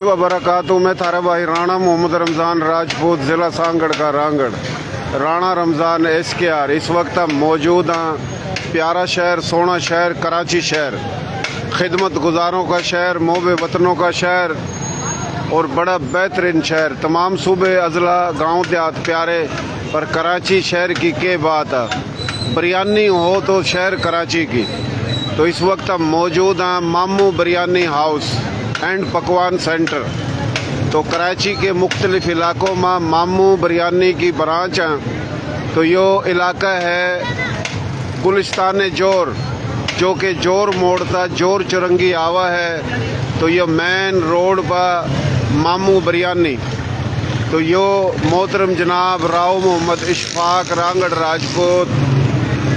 वबरकातुहू। मैं थारा भाई राणा मोहम्मद रमज़ान राजपूत, ज़िला सांगड़ का रांगड़, राणा रमज़ान SKR। इस वक्त हम मौजूद हैं प्यारा शहर, सोना शहर, कराची शहर, खिदमत गुजारों का शहर, मोबे वतनों का शहर और बड़ा बेहतरीन शहर। तमाम सूबे, अजला, गांव देहात प्यारे, पर कराची शहर की क्या बात है। बिरयानी हो तो शहर कराची की। तो इस वक्त हम मौजूद हैं मामू बिरयानी हाउस एंड पकवान सेंटर। तो कराची के मुख्तलिफ इलाकों में मामू बिरयानी की ब्रांच हैं। तो यो इलाका है गुलिस्तान जोर, जो कि जोर मोड़ था जोर चुरंगी आवा है। तो ये मेन रोड पर मामू बिरयानी। तो यो मोहतरम जनाब राव मोहम्मद इशफाक रांगड़ राजपूत,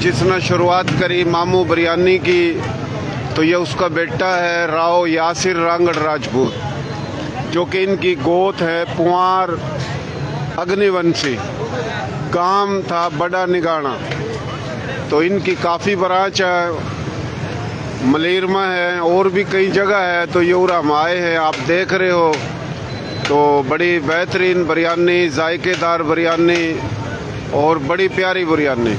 जिसने शुरुआत करी मामू बिरयानी की, तो ये उसका बेटा है राव यासिर रांगड़ राजपूत, जो कि इनकी गोत है पुआर अग्निवंशी। काम था बड़ा निगाना। तो इनकी काफ़ी ब्रांच है, मलेरमा है और भी कई जगह है। तो ये उरा हम आए हैं, आप देख रहे हो। तो बड़ी बेहतरीन बिरयानी, जायकेदार बिरयानी और बड़ी प्यारी बिरयानी।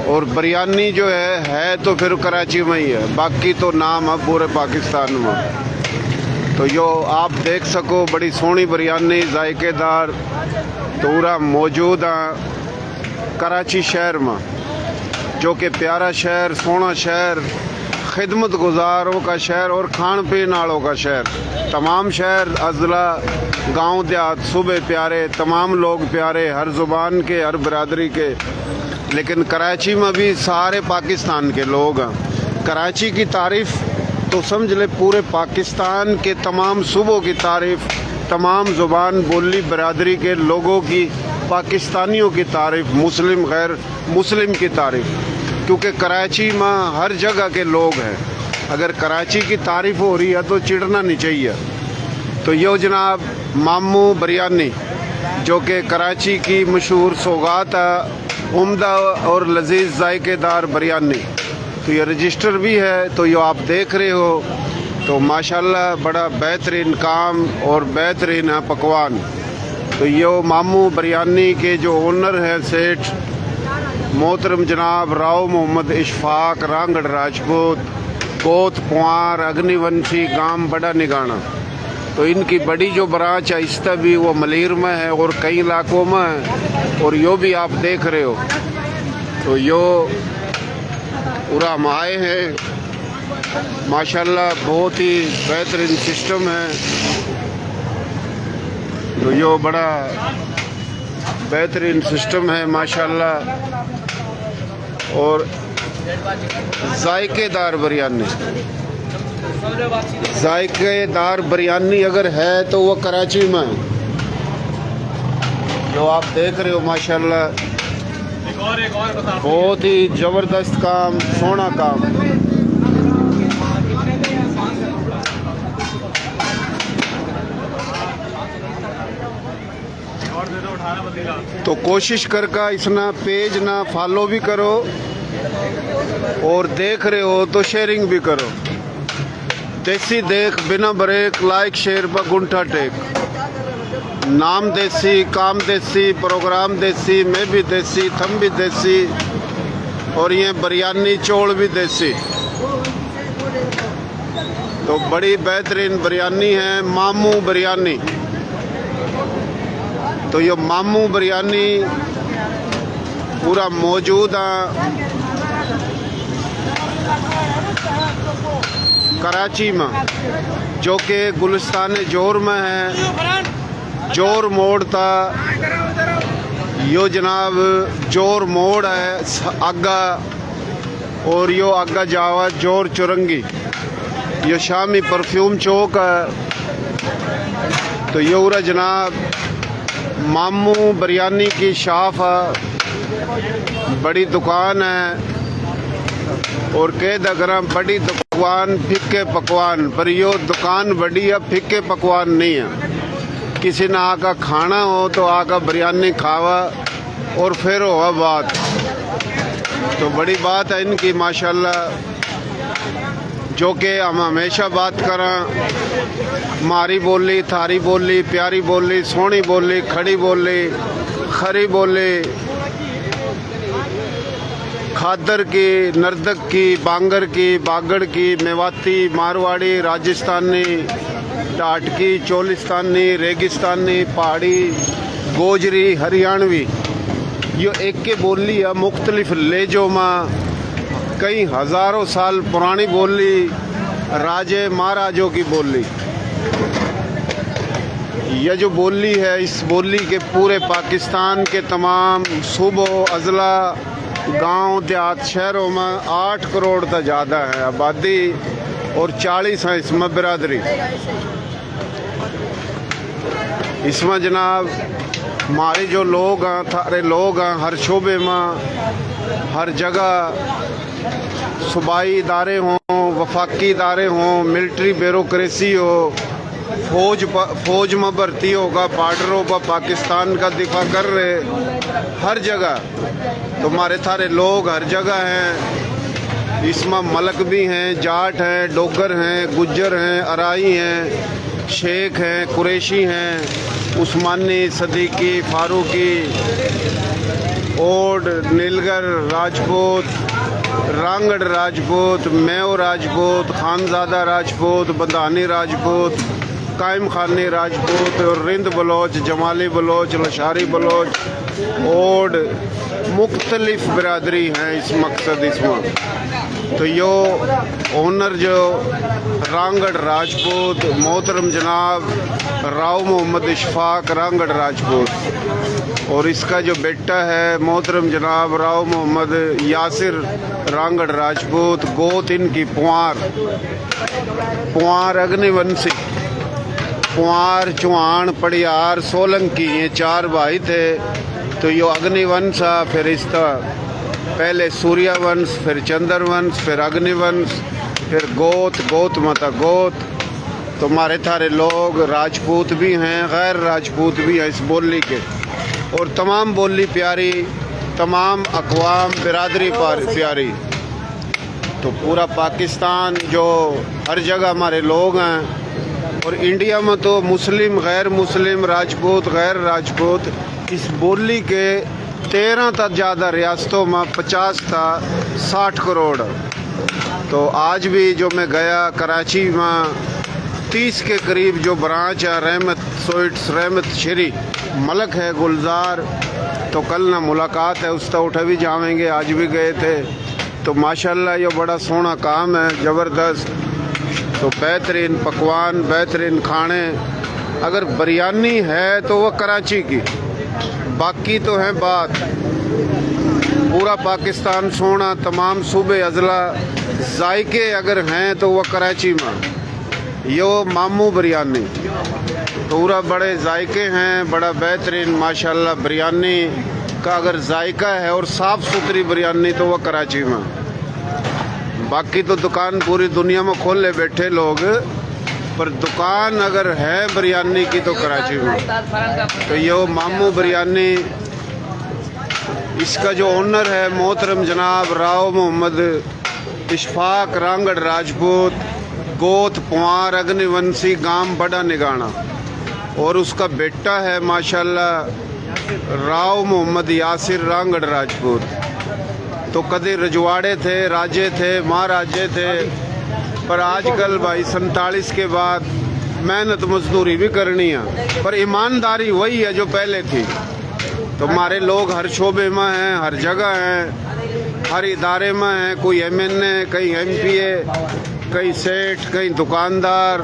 और बिरयानी जो है तो फिर कराची में ही है, बाकी तो नाम है पूरे पाकिस्तान में। तो यो आप देख सको, बड़ी सोहनी बिरयानी, जायकेदार। तो पूरा मौजूद है कराची शहर में, जो कि प्यारा शहर, सोना शहर, खिदमत गुजारों का शहर और खान पीन वालों का शहर। तमाम शहर, अजला, गांव देहात, सूबे प्यारे, तमाम लोग प्यारे, हर ज़ुबान के, हर बरादरी के। लेकिन कराची में भी सारे पाकिस्तान के लोग हैं। कराची की तारीफ़ तो समझ ले पूरे पाकिस्तान के तमाम सूबों की तारीफ़, तमाम ज़ुबान बोली बरादरी के लोगों की, पाकिस्तानियों की तारीफ़, मुस्लिम गैर मुस्लिम की तारीफ़, क्योंकि कराची में हर जगह के लोग हैं। अगर कराची की तारीफ़ हो रही है तो चिढ़ना नहीं चाहिए। तो यो जनाब मामू बिरयानी, जो कि कराची की मशहूर सौगात है, उम्दा और लजीज जायकेदार बिरयानी। तो ये रजिस्टर भी है, तो ये आप देख रहे हो। तो माशाल्लाह बड़ा बेहतरीन काम और बेहतरीन है पकवान। तो ये मामू बिरयानी के जो ओनर हैं सेठ मोहतरम जनाब राव मोहम्मद इशफाक रांगड़ राजपूत, गोत पुआर अग्निवंशी, गांव बड़ा निगाना। तो इनकी बड़ी जो ब्रांच है इस भी वो मलीर में है और कई इलाकों में है। और यो भी आप देख रहे हो। तो यो पूरा हम आए हैं, माशाल्लाह बहुत ही बेहतरीन सिस्टम है। तो यो बड़ा बेहतरीन सिस्टम है माशाल्लाह। और जायकेदार बिरयानी, जायकेदार बिरयानी अगर है तो वो कराची में है, जो आप देख रहे हो माशाल्लाह। बहुत ही ज़बरदस्त काम, सोना काम। तो कोशिश करके इसना पेज ना फॉलो भी करो और देख रहे हो तो शेयरिंग भी करो। देसी देख बिना ब्रेक, लाइक शेयर पर गुंठा टेक। नाम देसी, काम देसी, प्रोग्राम देसी, मैं भी देसी, थम भी देसी और ये बिरयानी चौल भी देसी। तो बड़ी बेहतरीन बिरयानी है मामू बिरयानी। तो ये मामू बिरयानी पूरा मौजूद है कराची में, जो कि गुलिस्तान जोर में है। जोर मोड़ था यो जनाब, जोर मोड़ है आगा, और यो आगा जावा जोर चुरंगी। यो शामी परफ्यूम चौक है। तो यो उरा जनाब मामू बिरयानी की शॉप है, बड़ी दुकान है। और कह अगर बड़ी दुकान फिक्के पकवान, पर यो दुकान बड़ी है, फिक्के पकवान नहीं है। किसी ने आका खाना हो तो आका बिरयानी खावा और फिर हो बात। तो बड़ी बात है इनकी माशाल्लाह। जो कि हम हमेशा बात करें, मारी बोली, थारी बोली, प्यारी बोली, सोहनी बोली, खड़ी बोली, खरी बोली, खादर की, नर्दक की, बांगर की, बागड़ की, मेवाती, मारवाड़ी, राजस्थानी, टाटकी, चोलिस्तानी, रेगिस्तानी, पहाड़ी, गोजरी, हरियाणवी, यो एक के बोली है मुख्तलिफ लेजों में, कई हज़ारों साल पुरानी बोली, राजे महाराजों की बोली। यह जो बोली है, इस बोली के पूरे पाकिस्तान के तमाम सूबों, अजला, गांव, देहात, शहरों में 8 करोड़ से ज़्यादा है आबादी और 40 हैं इसमें बिरादरी। इसमें जनाब हमारे जो लोग हैं, थारे लोग हैं, हर शोबे में, हर जगह, सूबाई इदारे हों, वफाकी इदारे हों, मिलिट्री ब्यूरोक्रेसी हो, फौज में भर्ती होगा, बॉर्डरों पर पाकिस्तान का दिफा कर रहे, हर जगह तो हमारे थारे लोग हर जगह हैं। इसमें मलक भी हैं, जाट हैं, डोगर हैं, गुज्जर हैं, अराई हैं, शेख हैं, कुरैशी हैं, उस्मानी, सदीकी, फारूकी, ओड, नीलगर राजपूत, रांगड़ राजपूत, मेव राजपूत, खानजादा राजपूत, बदानी राजपूत, कायम खानी राजपूत और रिंद बलोच, जमाली बलोच, लशारी बलोच, ओड, मुख्तलिफ बिरादरी हैं इस मकसद इसमें। तो यो ओनर जो रांगड़ राजपूत मोहतरम जनाब राव मोहम्मद इशफाक रांगड़ राजपूत, और इसका जो बेटा है मोहतरम जनाब राव मोहम्मद यासिर रांगड़ राजपूत, गोत इनकी पुआर अग्निवंशी, पुआर, चौहान, पड़ियार, सोलंकी, ये 4 भाई थे। तो यो अग्निवंश, फिर इसका पहले सूर्यवंश, फिर चंद्रवंश, फिर अग्निवंश, फिर गोत माता गोत। तो हमारे थारे लोग राजपूत भी हैं, गैर राजपूत भी हैं इस बोली के, और तमाम बोली प्यारी, तमाम अक़वाम बिरादरी प्यारी। तो पूरा पाकिस्तान जो हर जगह हमारे लोग हैं, और इंडिया में तो मुस्लिम, गैर मुस्लिम, राजपूत, गैर राजपूत, इस बोली के 13 तक ज़्यादा रियासतों में 50 था 60 करोड़। तो आज भी जो मैं गया कराची में 30 के करीब जो ब्रांच है, रहमत स्वीट्स, रहमत श्री मलक है, गुलजार, तो कल ना मुलाकात है, उस तो उठा भी जाएंगे, आज भी गए थे। तो माशाल्लाह ये बड़ा सोना काम है, ज़बरदस्त। तो बेहतरीन पकवान, बेहतरीन खाने। अगर बिरयानी है तो वह कराची की, बाकी तो है बात पूरा पाकिस्तान सोना, तमाम सूबे अजला, जायके अगर हैं तो वह कराची में यो मामू बिरयानी, पूरा बड़े जायके हैं, बड़ा बेहतरीन माशाल्लाह बिरयानी का अगर जायका है और साफ़ सुथरी बिरयानी तो वह कराची में। बाकी तो दुकान पूरी दुनिया में खोले बैठे लोग, पर दुकान अगर है बिरयानी की तो कराची में। तो ये मामू बिरयानी, इसका जो ओनर है मोहतरम जनाब राव मोहम्मद इशफाक रांगड़ राजपूत, गोत पुआर अग्निवंशी, गांव बड़ा निगाना, और उसका बेटा है माशाल्लाह राव मोहम्मद यासिर रांगड़ राजपूत। तो कदे रजवाड़े थे, राजे थे, महाराजे थे, पर आजकल भाई 47 के बाद मेहनत मजदूरी भी करनी है, पर ईमानदारी वही है जो पहले थी। तो हमारे लोग हर शोबे में हैं, हर जगह हैं, हर इदारे में हैं, कोई MNA, कहीं MPA, कई सेठ, कई दुकानदार,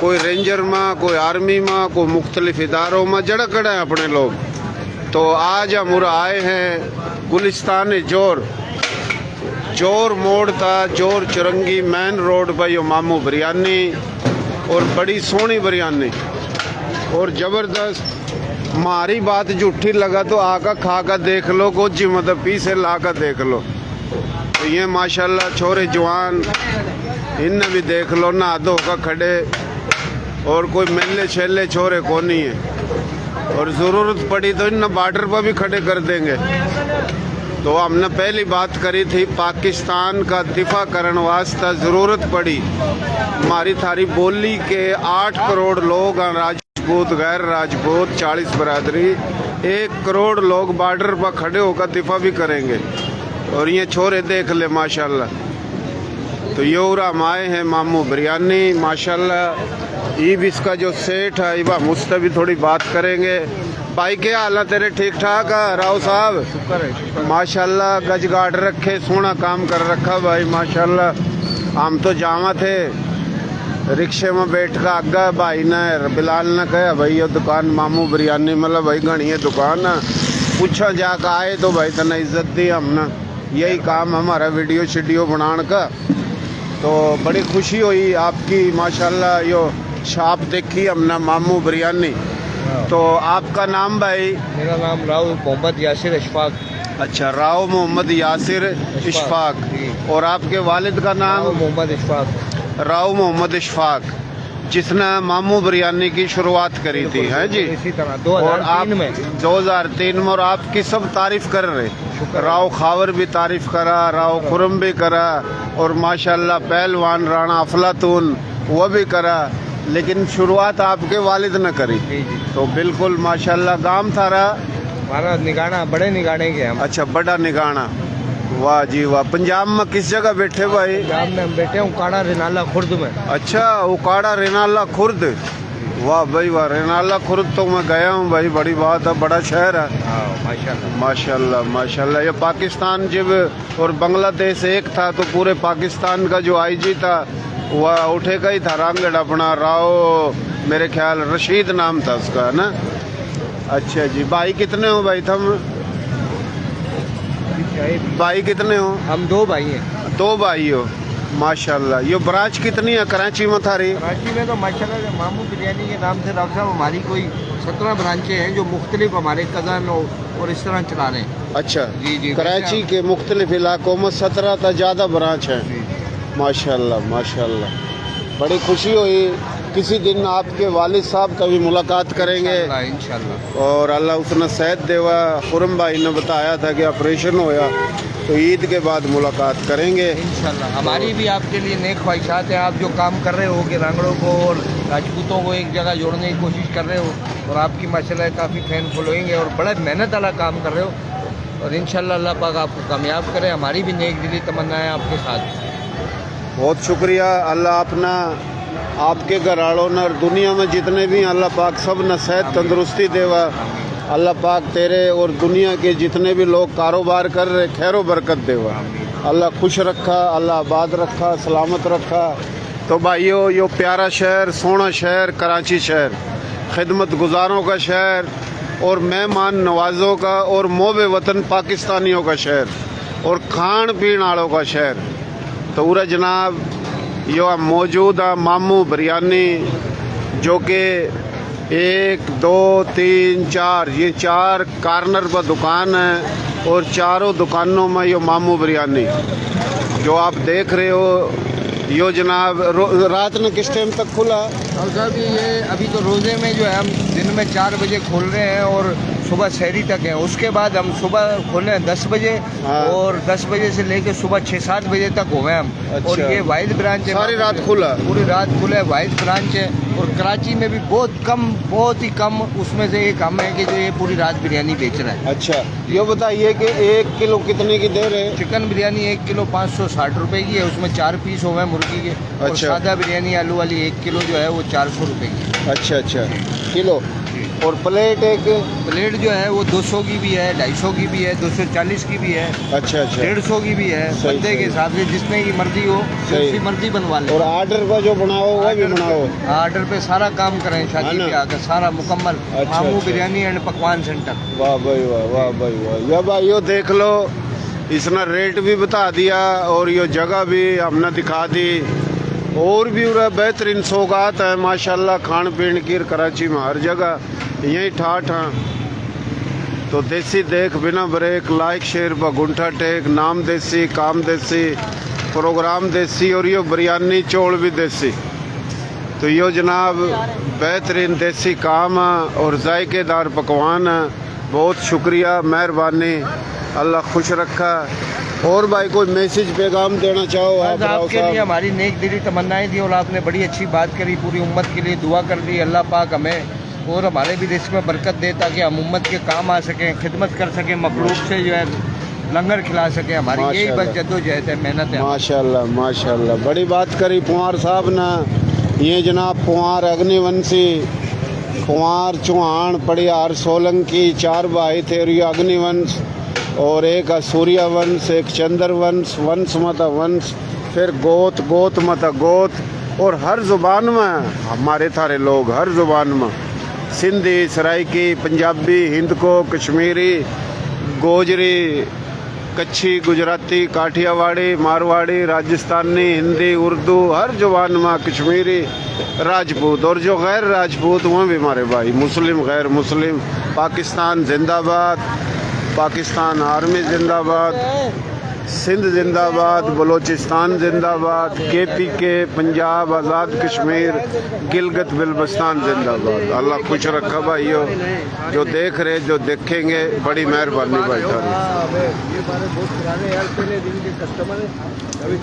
कोई रेंजर में, कोई आर्मी में, कोई मुख्तलिफ इदारों में जड़ा कड़ा है अपने लोग। तो आज हम आए हैं गुलिस्तान जोर मोड़ था, जोर चुरंगी मेन रोड पर यो मामू बिरयानी, और बड़ी सोहनी बिरयानी और ज़बरदस्त। हमारी बात झूठी लगा तो आका खा कर देख लो, कुछ मतलब पी से ला कर देख लो। तो ये माशाल्लाह छोरे जवान, इन्हें भी देख लो, नहा धो कर खड़े, और कोई मेले छेले छोरे को नहीं है, और ज़रूरत पड़ी तो इन बॉर्डर पर भी खड़े कर देंगे। तो हमने पहली बात करी थी पाकिस्तान का दिफा करने वास्ते ज़रूरत पड़ी हमारी थारी बोली के 8 करोड़ लोग हैं, राजपूत गैर राजपूत 40 बरादरी, 1 करोड़ लोग बॉर्डर पर खड़े होकर दिफा भी करेंगे। और ये छोरे देख ले माशाल्लाह। तो ये और हम आए हैं मामू बिरयानी माशाल्लाह। ईब इसका जो सेठ है इबा मुझसे भी थोड़ी बात करेंगे। भाई क्या हाल है तेरे? ठीक ठाक है राव साहब? शुक्र है माशाल्लाह गज गाड़ रखे, सोना काम कर रखा भाई माशाल्लाह। हम तो जावा थे रिक्शे में बैठ कर आगा भाई ने बिलाल ने कहा भाई ये दुकान मामू बिरयानी मतलब भाई घनी है दुकान है। पूछा जाकर आए तो भाई तना इज्जत दी हमने। यही काम हमारा वीडियो शीडियो बनाने का। तो बड़ी खुशी हुई आपकी माशाल्लाह यो शॉप देखी हमने मामू बिरयानी। तो आपका नाम भाई? मेरा नाम राव मोहम्मद यासिर इशफाक। अच्छा राव मोहम्मद यासिर इशफाक। और आपके वालिद का नाम? राव मोहम्मद इशफाक। राव मोहम्मद इशफाक जिसने मामू बिरयानी की शुरुआत करी थी, है जी? इसी तरह और आप 2003 में 2003 में और आपकी सब तारीफ कर रहे। राव खावर भी तारीफ करा, राव खुरम भी करा और माशाल्लाह पहलवान राणा अफलातून वो भी करा, लेकिन शुरुआत आपके वालिद ने करी। जी जी। तो बिल्कुल माशाल्लाह। गांव थारा? हमारा निगाना बड़े निगाने के हम। अच्छा बड़ा निगाना। वाह जी वाह। पंजाब में किस जगह बैठे भाई? पंजाब में हम बैठे हूँ काड़ा रिनाला खुर्द में। अच्छा उकाड़ा रेनाला खुर्द। वाह भाई वाह। रेनाला खुर्द तो मैं गया हूँ भाई, बड़ी बात है, बड़ा शहर है। माशाल्लाह माशाल्लाह माशाल्लाह। ये पाकिस्तान जब और बांग्लादेश एक था तो पूरे पाकिस्तान का जो आईजी था वह उठेगा ही था रामगढ़ अपना, राव मेरे ख्याल रशीद नाम था उसका, है ना? अच्छा जी। भाई कितने हो भाई तुम? भाई कितने हो? हम 2 भाई हैं। 2 भाई हो माशाल्लाह। ये ब्रांच कितनी है कराची में थारी? कराची में तो माशाल्लाह मामू बिरयानी के नाम से राव साहब हमारी कोई 17 ब्रांचें हैं जो मुख्तलिफ हमारे कज़न और इस तरह चला रहे हैं। अच्छा जी जी। कराची के मुख्तलिफ इलाकों में 17 से ज़्यादा ब्रांच हैं माशाल्लाह माशाल्लाह। बड़ी खुशी हुई। किसी दिन आपके वालिद साहब का भी मुलाकात करेंगे इंशाल्लाह। और अल्लाह उसने सेहत देवा। खुरम भाई ने बताया था कि ऑपरेशन होया तो ईद के बाद मुलाकात करेंगे इंशाल्लाह। हमारी भी आपके लिए नेक ख्वाहिशात हैं। आप जो काम कर रहे हो कि रांगड़ों को और राजपूतों को एक जगह जोड़ने की कोशिश कर रहे हो और आपकी माशाल्लाह काफ़ी फैन फॉलोइंग है और बड़ा मेहनत वाला काम कर रहे हो और इंशाल्लाह अल्लाह पाक आपको कामयाब करे। हमारी भी नेक दिली तमन्ना है आपके साथ। बहुत शुक्रिया। अल्लाह अपना आपके घराड़ों ने और दुनिया में जितने भी अल्लाह पाक सब न सेहत तंदुरुस्ती देवा। अल्लाह पाक तेरे और दुनिया के जितने भी लोग कारोबार कर रहे खैरो बरकत देवा। अल्लाह खुश रखा, अल्लाह आबाद रखा, सलामत रखा। तो भाइयों यो प्यारा शहर, सोना शहर कराची शहर, खिदमत गुजारों का शहर और मेहमान नवाजों का और मोबे वतन पाकिस्तानियों का शहर और खान पीन वालों का शहर। तो उरा जनाब यो मौजूद है मामू बिरयानी जो कि 1 2 3 4 ये 4 कार्नर पर दुकान है और चारों दुकानों में यो मामू बिरयानी जो आप देख रहे हो यो जनाब रात में किस टाइम तक खुला? और साहब ये अभी तो रोज़े में जो है हम दिन में 4 बजे खोल रहे हैं और सुबह सहरी तक है। उसके बाद हम सुबह खोले हैं 10 बजे और 10 बजे से लेकर सुबह 6-7 बजे तक हुए हम। अच्छा। और ये वाइड ब्रांच है, सारी रात खुला? पूरी रात खुला है, वाइड ब्रांच है। और कराची में भी बहुत ही कम उसमें से एक हम है कि जो ये पूरी रात बिरयानी बेच रहा है। अच्छा ये बताइए कि 1 किलो कितने की दे रहे हैं? चिकन बिरयानी 1 किलो 560 रुपए की है, उसमें 4 पीस हो गए मुर्गी के। और अच्छा। सादा बिरयानी आलू वाली 1 किलो जो है वो 400 रुपए की। अच्छा अच्छा किलो। और प्लेट एक प्लेट जो है वो 200 की भी है, 250 की भी है, 240 की भी है, अच्छा अच्छा 150 की भी है। सही, बंदे के सही। हिसाब से जितने की मर्जी हो सही। उसकी मर्जी बनवा ले। और आर्डर पर जो बनाओ वो भी बनाओ? आर्डर पे सारा काम करें, शादी ना? पे आकर सारा मुकम्मल। अच्छा, मामू अच्छा। बिरयानी एंड पकवान सेंटर। वाह भाई वाह, वाह भाई वाह। या भाई यो देख लो, इसने रेट भी बता दिया और ये जगह भी हमने दिखा दी और भी पूरा बेहतरीन सौगात है माशाल्लाह खान पीन की कराची में हर जगह यही ठाठ हैं। तो देसी देख बिना ब्रेक, लाइक शेयर व गुंठा टेक, नाम देसी काम देसी, प्रोग्राम देसी और यो बिरयानी चौल भी देसी। तो यो जनाब बेहतरीन देसी काम है और जायकेदार पकवान है। बहुत शुक्रिया, मेहरबानी। अल्लाह खुश रखा। और भाई कोई मैसेज पैगाम देना चाहो आप बस राव आपके लिए साहब? हमारी नेक दिली तमन्नाएं दी और आपने बड़ी अच्छी बात करी, पूरी उम्मत के लिए दुआ कर दी। अल्लाह पाक हमें और हमारे भी रिस्क में बरकत दे ताकि हम उम्मत के काम आ सकें, खिदमत कर सकें, मखलूक से जो है लंगर खिला सकें। हमारी यही बस माशाल्लाह। जद्दोजहद है, मेहनत है। माशाल्लाह माशाल्लाह, बड़ी बात करी कुंवर साहब ने। ये जनाब कुंवर अग्निवंशी, कुंवर चौहान, पड़ियार सोलंकी, 4 भाई थे। और ये अग्निवंश और एक सूर्य वंश, एक चंद्र वंश, वंश मत वंश, फिर गोत, गोत मत गोत। और हर ज़ुबान में हमारे थारे लोग, हर ज़ुबान में सिंधी, सराइकी, पंजाबी, हिंद को, कश्मीरी, गोजरी, कच्छी, गुजराती, काठियावाड़ी, मारवाड़ी, राजस्थानी, हिंदी, उर्दू, हर ज़ुबान में, कश्मीरी, राजपूत। और जो गैर राजपूत वो भी हमारे भाई, मुस्लिम, गैर मुस्लिम। पाकिस्तान जिंदाबाद, पाकिस्तान आर्मी जिंदाबाद, सिंध जिंदाबाद, बलोचिस्तान जिंदाबाद, KPK, पंजाब, आज़ाद कश्मीर, गिलगित बिल्तिस्तान जिंदाबाद। अल्लाह खुश रखा भाइयों। जो देख रहे, जो देखेंगे, बड़ी मेहरबानी भाई थारी। ये हमारे बहुत पुराने यार, पहले दिन के कस्टमर है। अभी